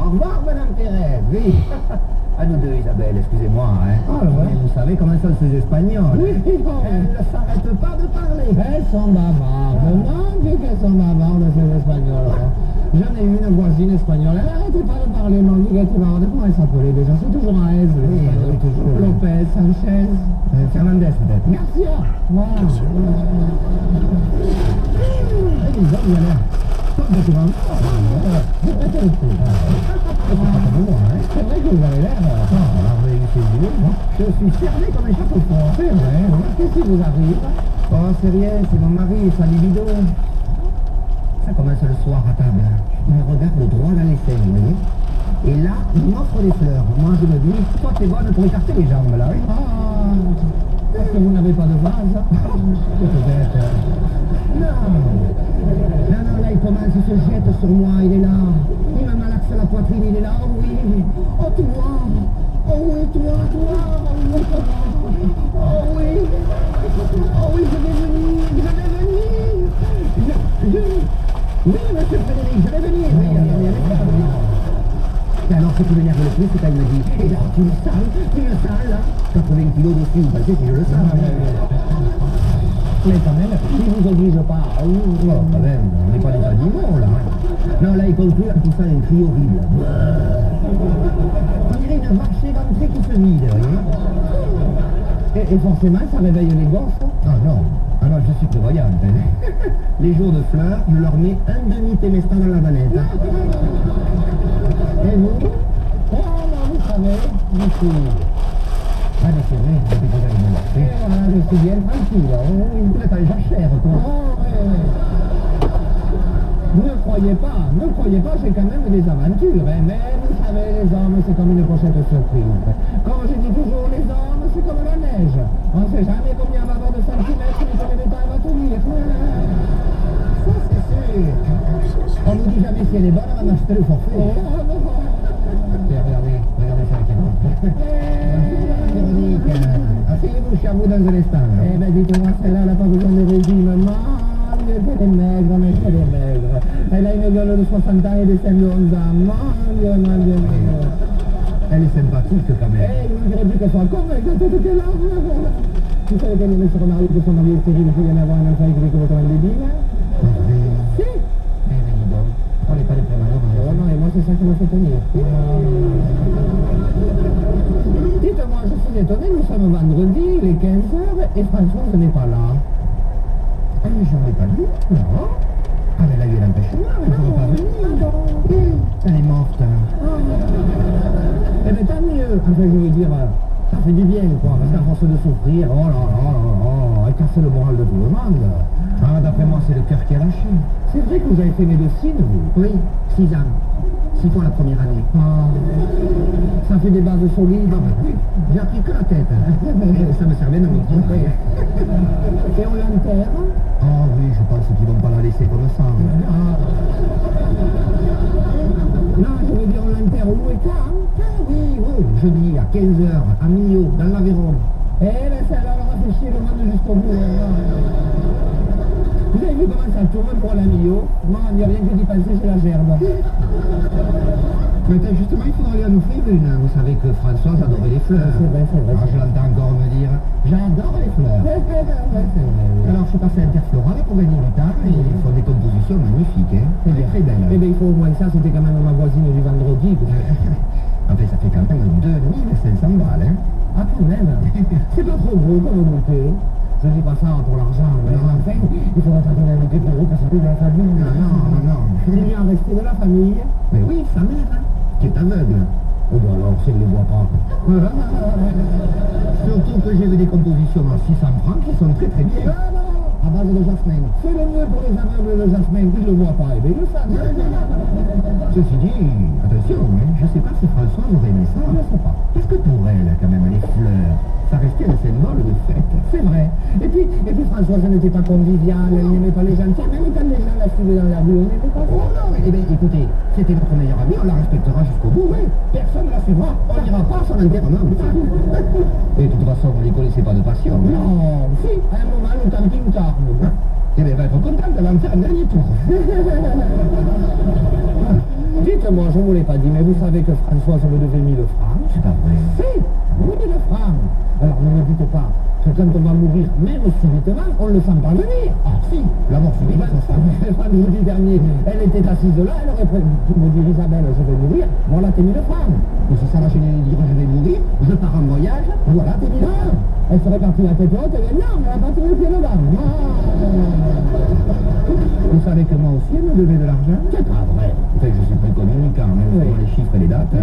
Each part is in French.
Au revoir, Madame Thérèse. Oui. À nous deux, Isabelle, excusez-moi. Hein. Ah, ouais. Mais vous savez comment sont ces Espagnols. Oui, Elles ne s'arrêtent pas de parler. elles sont bavardes. Mon Dieu, qu'elles sont bavardes, ces Espagnols. J'en ai une voisine espagnole, elle n'arrêtait pas de parler, mon Dieu, qu'elle était bavarde. Comment elle s'appelait déjà? C'est toujours à Aise, Oui, oui, toujours. Lopez, Sanchez. Fernandez, peut-être. Garcia. Voilà. Eh, dis donc, vous allez. Top de tout le monde. Vous prêtez le coup. C'est pas comme moi, hein. C'est vrai que vous avez l'air... Alors, vous avez vu ces yeux, moi. Je suis cerné comme un château fort. C'est vrai, qu'est-ce qui vous arrive? Oh, c'est rien, c'est mon mari, sa libido. Ça commence le soir à table. Il me regarde droit dans les seins, vous voyez. Et là, il m'offre des fleurs. Moi, je me dis, toi, t'es bonne pour écarter les jambes, là, oui. Ah, parce que vous n'avez pas de vase. Peut-être. Non, là, il commence, il se jette sur moi, il est là. Il me malaxe la poitrine, il est là. Oh oui, oh toi. Oh oui, toi. Oh oui, oh oui. Oh oui, je vais venir. Oui, monsieur Frédéric, je vais venir. Oui, et alors, ce qui m'énerve le plus, c'est quand il me dit, et là, tu le sens, là 80 kilos dessus, vous pensez que je le sens. Mais quand même, il vous oblige pas. Oh, quand même, on n'est pas des animaux, là. Non, là, il conclut en poussant un cri horrible. On dirait une vache éventrée qui se vide, vous voyez. Et forcément, ça réveille les gosses. Ah non, alors je suis prévoyante. Hein. Les jours de fleurs, je leur mets un demi-témestin dans la vanette. Et vous? Oh, non, vous savez, je suis... Ah, mais c'est vrai, depuis que j'avais mon marché. Et voilà, je suis bien tranquille. Oh, oui. Vous êtes un jachère, toi. Oh, oui. Ne croyez pas, j'ai quand même des aventures, hein. Mais vous savez, les hommes, c'est comme une pochette surprise. Comme je dis toujours, les hommes, c'est comme la neige. On ne sait jamais combien elle va avoir de centimètres, ni combien de temps elle va tenir. Ça, c'est sûr. On nous dit jamais si elle est bonne, on va acheter le forfait. Oh, non. Regardez ça avec elle. Véronique, asseyez-vous chez vous dans un instant. Eh ben, dites-moi, celle-là, elle n'a pas besoin de régime. Mon Dieu, qu'elle est maigre, mais qu'elle est maigre. Elle a une gueule de 60 ans et des seins de 11 ans. Mon Dieu. Elle est sympathique quand même. Eh, il ne dirait plus qu'elle soit con avec la tête qu'elle a. Vous savez qu'elle aimait se remarier, que son mari est stérile, qu'il vient d'avoir un enfant et qu'il est complètement débile? Si. Mais dis donc, on n'est pas des prémalheureux. Oh non, et moi, c'est ça qui me fait tenir. Dites-moi, je suis étonné, nous sommes vendredi, il est 15h, et Françoise n'est pas là. Ah, mais j'en ai pas vu. Non. Ah, mais elle a eu l'empêchement, elle ne pourra pas venir. Elle est morte. Eh bien, tant mieux. Enfin, je veux dire, ça fait du bien, quoi, parce qu'à force de souffrir, oh là là, elle casse le moral de tout le monde. Ah, d'après moi, c'est le cœur qui a lâché. C'est vrai que vous avez fait médecine, vous? Oui, 6 ans. 6 fois la première année. Ah, ça fait des bases solides. Ah, bah oui, j'ai appris que la tête. Ça me servait dans mon travail. Et on l'enterre? Ah oui, je pense qu'ils vont pas la laisser comme ça. Ah. Non, je veux dire, on l'enterre où et quand? Ah oui, jeudi à 15h, à Millau, dans l'Aveyron. Eh ben, ça leur a fait chier le monde jusqu'au bout. Vous avez vu comment ça tourne pour la Millau? Moi, il n'y a rien que d'y penser, c'est la gerbe. Mais justement, il faudrait aller en offrir une. Vous savez que Françoise adorait les fleurs. C'est vrai. Alors, je l'entends encore me dire, j'adore les fleurs. C'est vrai. Alors, je suis passé à Interflora pour gagner du temps et ils font des compositions magnifiques. Hein. C'est bien. Très belles. Eh bien, il faut au moins ça, c'était quand même ma voisine du vendredi. Enfin, ça fait quand même 2500 balles. Hein. Ah, quand même. C'est pas trop gros comme monter. Je dis pas ça pour l'argent, mais enfin, il faudra pas donner un petit peu parce que c'est de la famille. Non. Il vient rester de la famille. Mais oui, sa mère, hein, qui est aveugle. Oh ben alors, si elle ne les voit pas. Surtout que j'ai vu des compositions à 600 francs qui sont très très bien. À base de jasmin. C'est le mieux pour les aveugles, le jasmin, qui ne le voit pas. Eh bien, ils le savent. Ceci dit, attention, hein, je ne sais pas si Françoise aurait aimé ça. Je ne sais pas. Parce que pour elle, quand même, les fleurs, ça restait un symbole de fête. C'est vrai. Et puis Françoise n'était pas conviviale, elle n'aimait pas les gens. Même quand les gens la suivaient dans la rue, on n'aimait pas ça. Oh non, eh bien, écoutez, c'était notre meilleure amie, on la respectera jusqu'au bout, hein. Personne ne la suivra, on n'ira pas à son enterrement. Et de toute façon, on ne les connaissait pas de passion. Non, si, à un moment, le camping-car. Eh bien, elle va être contente, elle va me faire un dernier tour. Dites, justement, je ne vous l'ai pas dit, mais vous savez que Françoise me devait 1000 francs. C'est pas vrai. Si, 1000 francs. Alors ne me dites pas que quand on va mourir, même subitement, on le sent pas venir. Ah si, la mort subite, ça se fait. Vendredi dernier, elle était assise là, elle aurait pu me dire Isabelle, je vais mourir, voilà tes 1000 francs. Et si ça va chez les dire je vais mourir, je pars en voyage, voilà tes 1000 francs. Elle serait partie la tête haute, et non, elle a pas trouvé le pied dedans. Vous savez que moi aussi, elle me devait de l'argent. C'est pas vrai. Fait que je suis plus communicant, même Oui. pour les chiffres et les dates. Oui.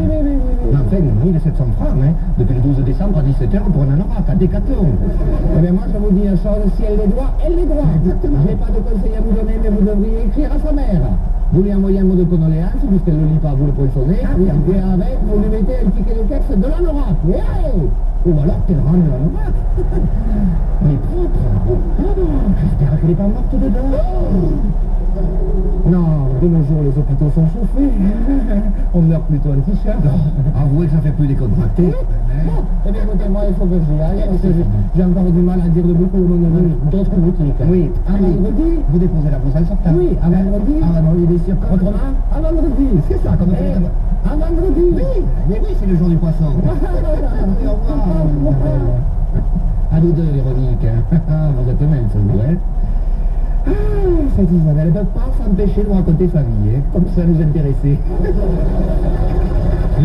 Mais enfin, 1700 francs, hein, depuis le 12 décembre à 17h pour un anorak à Décathlon. Eh bien, moi, je vous dis une chose, si elle les doit, elle les doit. Exactement. Je n'ai pas de conseil à vous donner, mais vous devriez écrire à sa mère. Vous lui envoyez un mot de condoléances, puisqu'elle ne lit pas, vous le poinçonnez, Ah oui, et avec, vous lui mettez un ticket de caisse de l'anorak. Et allez. Ou alors qu'elle rend l'anorak. Mais propre. J'espère qu'elle n'est pas morte dedans. Non, de nos jours, les hôpitaux sont chauffés. On meurt plutôt en t-shirt. Avouez que ça fait plus décontracté. Bon, eh bien, écoutez, moi, il faut que j'y aille, parce que j'ai encore du mal à dire de beaucoup au nom d'autres boutiques. Oui, À allez, vendredi. vous déposez la brousse à sortant. Oui, à vendredi. À vendredi, bien sûr. Autrement, à vendredi. C'est ça, comme Eh, ça. à vendredi. Oui, mais oui, c'est le jour du poisson. Au revoir. À nous deux, Véronique. Vous êtes mince, vous, hein? Ah, cette Isabelle ne peut pas s'empêcher de nous raconter sa vie, hein, comme ça nous intéressait.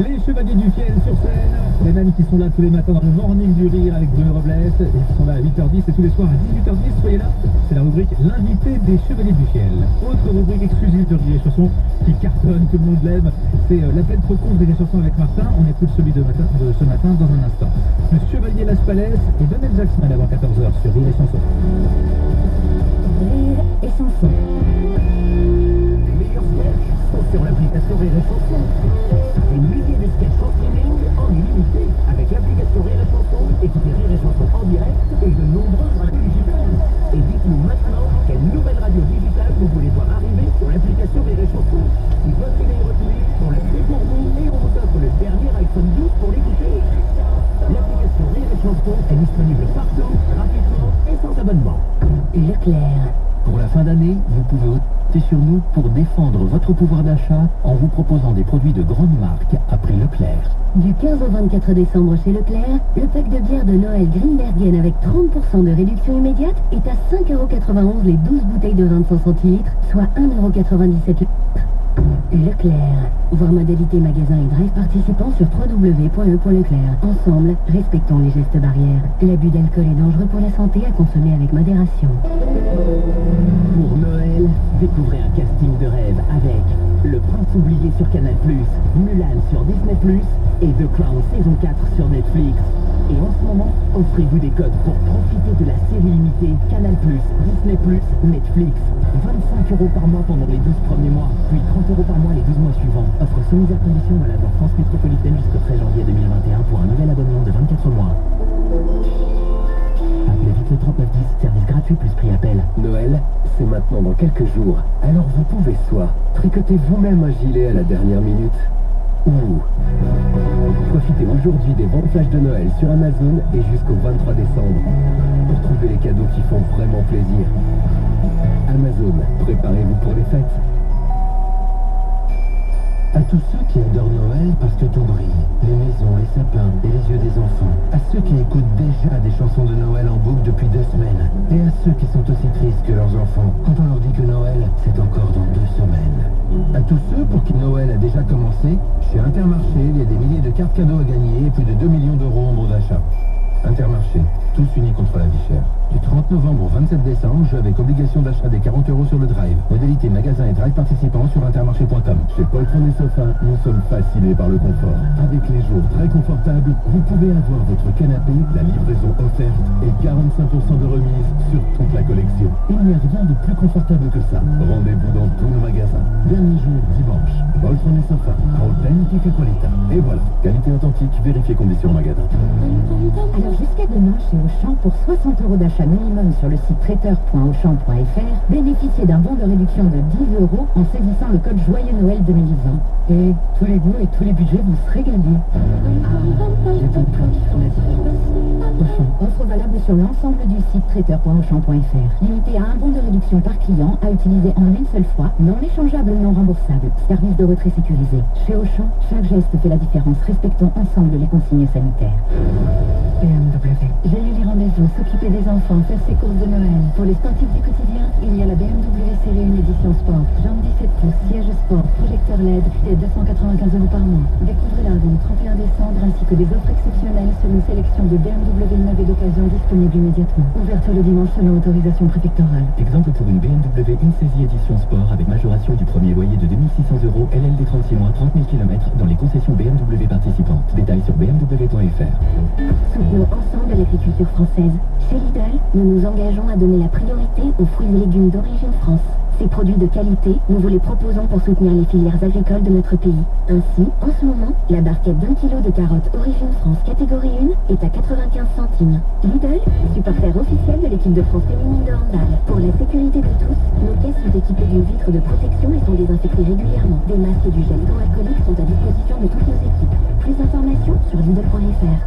Les Chevaliers du Fiel sur scène, les mêmes qui sont là tous les matins dans le Morning du Rire avec Bruno Robles, et qui sont là à 8h10 et tous les soirs à 18h10, soyez là, c'est la rubrique L'invité des Chevaliers du Fiel. Autre rubrique exclusive de Rire et Chanson qui cartonne, tout le monde l'aime, c'est l'appel trop con de Rire et Chanson avec Martin, on écoute celui de ce matin dans un instant. Le Chevalier Las Palais et Donald Jackson avant 14h sur Rire et Chanson. Rire et Chanson. Les meilleurs sketchs sont sur l'application Rire et Chanson. Des milliers de sketchs en streaming en illimité. Avec l'application Rire et Chanson, écoutez Rire et Chanson en direct et de nombreuses radios digitales. Et dites-nous maintenant quelle nouvelle radio digitale vous voulez voir arriver sur l'application Rire et Chanson. Si votre idée est retenue, on la fait pour vous et on vous offre le dernier iPhone 12 pour l'écouter. L'application Rire et Chanson est disponible partout, gratuitement et sans abonnement. Leclerc. Pour la fin d'année, vous pouvez opter sur nous pour défendre votre pouvoir d'achat en vous proposant des produits de grande marque à prix Leclerc. Du 15 au 24 décembre chez Leclerc, le pack de bière de Noël Greenbergen avec 30% de réduction immédiate est à 5,91 € les 12 bouteilles de 25 centilitres, soit 1,97 €. Leclerc. Voir modalité magasin et drive participants sur www.e.leclerc. Ensemble, respectons les gestes barrières. L'abus d'alcool est dangereux pour la santé, à consommer avec modération. Pour Noël, découvrez un casting de rêve avec Le Prince oublié sur Canal+, Mulan sur Disney+, et The Crown saison 4 sur Netflix. Et en ce moment, offrez-vous des codes pour profiter de la série limitée Canal+, Disney+, Netflix. 25 € par mois pendant les 12 premiers mois, puis 30 € par mois les 12 mois suivants. Offre soumise à condition à la France métropolitaine jusqu'au 13 janvier 2021 pour un nouvel abonnement de 24 mois. Appelez vite le 3910, service gratuit plus prix appel. Noël, c'est maintenant dans quelques jours. Alors vous pouvez soit tricoter vous-même un gilet à la dernière minute, ou profitez aujourd'hui des ventes flash de Noël sur Amazon et jusqu'au 23 décembre pour trouver les cadeaux qui font vraiment plaisir. Amazon, préparez-vous pour les fêtes. À tous ceux qui adorent Noël parce que tout brille, les maisons, les sapins et les yeux des enfants. À ceux qui écoutent déjà des chansons de Noël en boucle depuis 2 semaines. Et à ceux qui sont aussi tristes que leurs enfants quand on leur dit que Noël, c'est encore dans 2 semaines. À tous ceux pour qui Noël a déjà commencé, chez Intermarché, il y a des milliers de cartes cadeaux à gagner et plus de 2 millions d'euros en bons d'achat. Intermarché, tous unis contre la vie chère. Du 30 novembre au 27 décembre, jeu avec obligation d'achat des 40 € sur le drive. Modalité magasin et drive participants sur intermarché.com. Chez Poltron et Sofa, nous sommes fascinés par le confort. Avec les jours très confortables, vous pouvez avoir votre canapé, la livraison offerte et 45% de remise sur toute la collection. Il n'y a rien de plus confortable que ça. Rendez-vous dans tous nos magasins. Dernier jour, dimanche. Poltron et Sofa, à authentica qualità. Et voilà, qualité authentique, vérifiez conditions en magasin. Alors jusqu'à demain chez Auchan, pour 60 € d'achat minimum sur le site traiteur.auchan.fr, bénéficiez d'un bon de réduction de 10 € en saisissant le code Joyeux Noël 2020. Et tous les goûts et tous les budgets vont se régaler. Ah, j'ai pas de prix qui font la différence. Auchan, offre valable sur l'ensemble du site traiteur.auchan.fr. Limité à un bon de réduction par client, à utiliser en une seule fois, non échangeable, non remboursable. Service de retrait sécurisé. Chez Auchan, chaque geste fait la différence. Respectons ensemble les consignes sanitaires. BMW. Gérer les rendez-vous, s'occuper des enfants, faire ses courses de Noël. Pour les sportifs du quotidien, il y a la BMW série 1 édition sport. Jambes 17 pouces, siège sport, projecteur LED et 295 € par mois. Découvrez-la avant le 31 décembre ainsi que des offres exceptionnelles sur une sélection de BMW neuves et d'occasion disponibles immédiatement. Ouverture le dimanche selon autorisation préfectorale. Exemple pour une BMW Insezi édition sport avec majoration du premier loyer de 2600 €, LLD 36 mois, 30 000 km dans les concessions BMW participantes. Détails sur bmw.fr. Soutenons ensemble l'agriculture française. Chez Lidl, nous nous engageons à donner la priorité aux fruits et légumes d'origine France. Ces produits de qualité, nous vous les proposons pour soutenir les filières agricoles de notre pays. Ainsi, en ce moment, la barquette d'1 kg de carottes Origine France catégorie 1 est à 95 centimes. Lidl, supporter officiel de l'équipe de France féminine de handball. Pour la sécurité de tous, nos caisses sont équipées d'une vitre de protection et sont désinfectées régulièrement. Des masques et du gel hydroalcoolique sont à disposition de toutes nos équipes. Plus d'informations sur lidl.fr.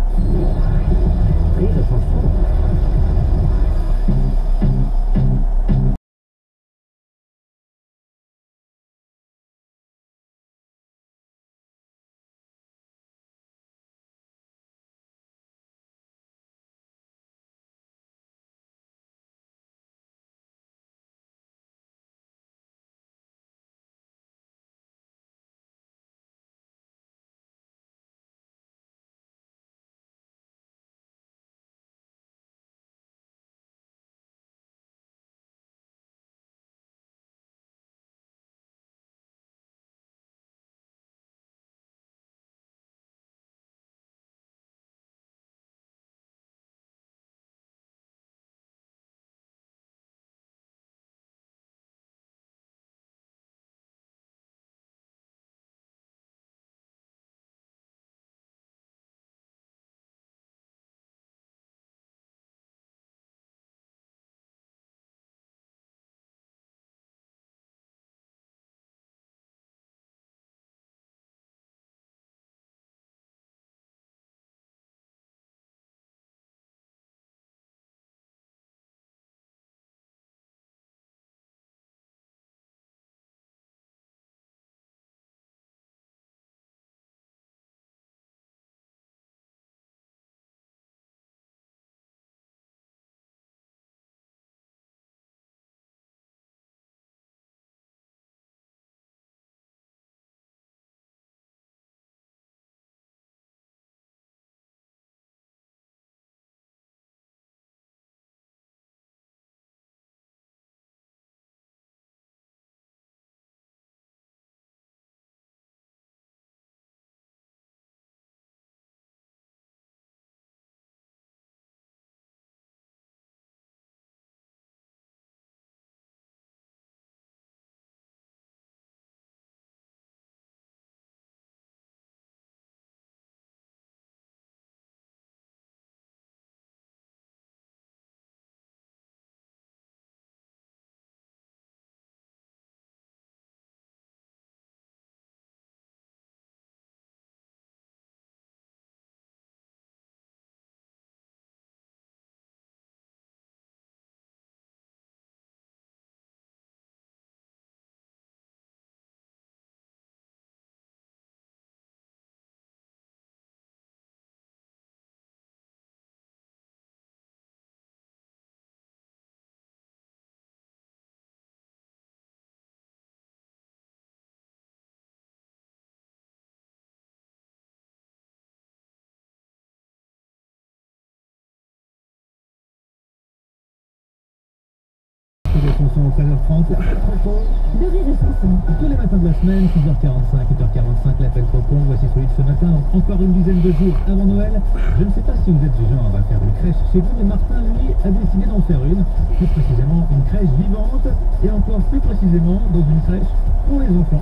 Chanson 13h30, l'appel trop con. De rire et chanson. Tous les matins de la semaine, 6h45, 8h45, l'appel trop con. Voici celui de ce matin, encore une dizaine de jours avant Noël. Je ne sais pas si vous êtes du genre à faire une crèche chez vous, mais Martin, lui, a décidé d'en faire une. Plus précisément, une crèche vivante, et encore plus précisément, dans une crèche pour les enfants.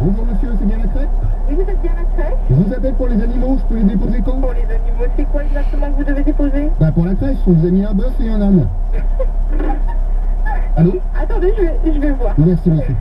Bonjour monsieur, c'est bien la crèche? Oui, vous êtes bien à la crèche? Je vous appelle pour les animaux, je peux les déposer quand? Pour les animaux, c'est quoi exactement que vous devez déposer? Bah pour la crèche, on vous a mis un bœuf et un âne. Allô? Attendez, je vais voir. Merci, monsieur.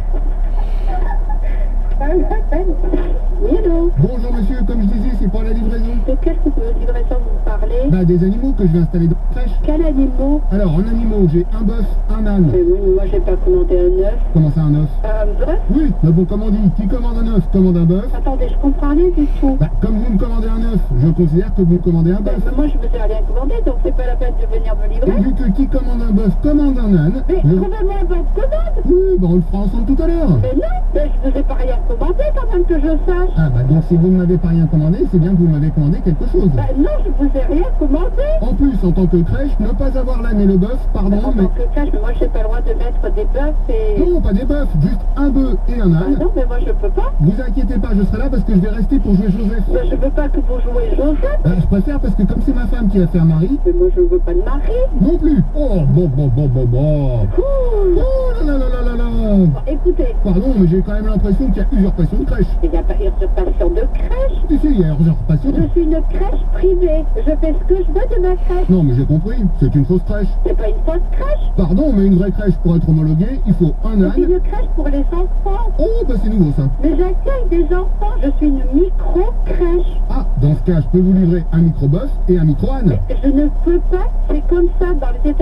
Oui, allô? Bonjour, monsieur, comme je disais, c'est pour la livraison. De quelle livraison vous parlez? Bah, des animaux que je vais installer dans la crèche. Quel animal? Alors, en animaux, j'ai un bœuf, un âne. Mais oui, mais moi j'ai pas commandé un œuf. Comment ça, un œuf? Un bœuf? Oui, mais bon, comme on dit, qui commande un œuf commande un bœuf. Attendez, je comprends rien du tout. Bah, comme vous me commandez un œuf, je considère que vous me commandez un bœuf. Mais moi je vous ai rien commandé, donc c'est pas la peine de venir me Et livrer. vu que qui commande un bœuf commande un âne, Mais je... trouvez-moi un bœuf commande. Oui, bah on le fera ensemble tout à l'heure. Mais non, mais je vous ai pas rien commandé quand même que je sache. Ah bah donc si vous ne m'avez pas rien commandé, c'est bien que vous m'avez commandé quelque chose. Bah non, je vous ai rien commandé. En plus, en tant que crèche, ne pas avoir l'âne et le bœuf, pardon, En mais... tant que cache, mais moi j'ai pas le droit de mettre des bœufs et... Non, pas des bœufs, juste un bœuf et un Ah âne. non, mais moi je peux pas. Vous inquiétez pas, je serai là parce que je vais rester pour jouer Joseph. Mais je veux pas que vous jouez Joseph. Je préfère parce que comme c'est ma femme qui va faire mari, Mais moi je veux pas de mari. non plus. Oh, bon. Ouh. Oh là là là là là là. Bon, écoutez, Pardon, mais j'ai quand même l'impression qu'il y a usurpation de crèche. il n'y a pas usurpation de crèche. Tu sais, il y a usurpation de... Je suis une crèche privée. Je fais ce que je veux de ma crèche. Non, mais j'ai compris, c'est une fausse crèche. C'est pas une fausse crèche. Pardon, mais une vraie crèche pour être homologuée, il faut un C'est âne. une crèche pour les enfants. Oh, bah c'est nouveau ça. Mais j'accueille des enfants. Je suis une micro-crèche. Ah, dans ce cas, je peux vous livrer un micro-bœuf et un micro-âne. Je ne peux pas. C'est comme ça dans les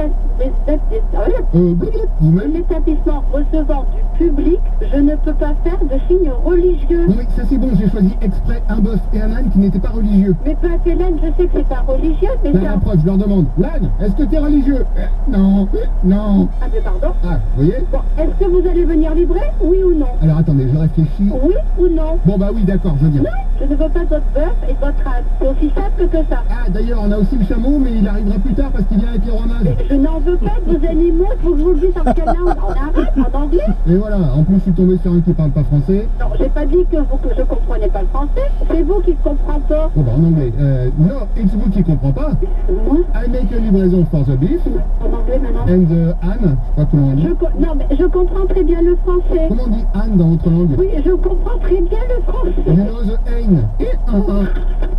Vous-même? établissements recevant du public. Je ne peux pas faire de signes religieux. Non mais ça c'est bon, j'ai choisi exprès un bœuf et un âne qui n'étaient pas religieux. Mais pas que l'âne, je sais que c'est pas religieux, mais Là, c'est la un... preuve, je leur demande, l'âne, est-ce que t'es religieux? Non, non. Ah, mais pardon. Ah, vous voyez? Bon, est-ce que vous allez venir livrer? Oui ou non? Alors attendez, je réfléchis. Oui ou non? Bon bah oui, d'accord, je viens. Non, je ne veux pas votre bœuf et votre âne. C'est aussi simple que ça. Ah d'ailleurs, on a aussi le chameau, mais il arrivera plus tard parce qu'il vient avec les rois mages. Mais je n'en veux pas de vos animaux. Il faut que je vous le dise en quelle langue? En arabe? En anglais? Et voilà, en plus je suis tombé sur un qui parle pas français. Non, j'ai pas dit que je comprenais pas le français. C'est vous qui ne comprenez pas. Bon bah en anglais. No, it's vous qui comprend pas. Moi? I make a livraison for the beef En anglais maintenant? and the Anne, je sais pas comment on dit. Non, mais je comprends très bien le français. Comment on dit Anne dans votre langue? Oui, je comprends très bien le You français. know the Ain.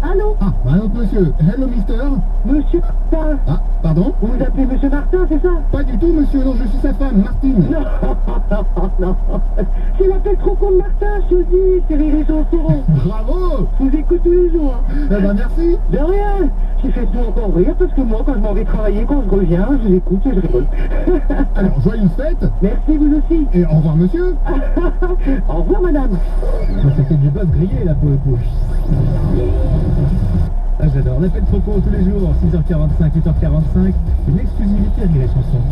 Allô? Ah, bah un autre monsieur. Hello mister. Monsieur Martin. Ah, pardon? Vous vous appelez Monsieur Martin, c'est ça? Pas du tout monsieur, non, je suis sa femme, Martine. Non, non. C'est l'appel trop con de Martin, je te dis. C'est les chansons. Bravo. Je vous écoute tous les jours. Eh ben merci. De rien. J'ai fait tout encore rire parce que moi, quand je m'en vais travailler, quand je reviens, je l'écoute et je rigole. Alors, joyeuse fête. Merci, vous aussi. Et au revoir monsieur. Au revoir, madame. C'était du bœuf grillé là pour le coup. Ah j'adore, on appelle trop con tous les jours, 6h45, 8h45, une exclusivité à les chansons.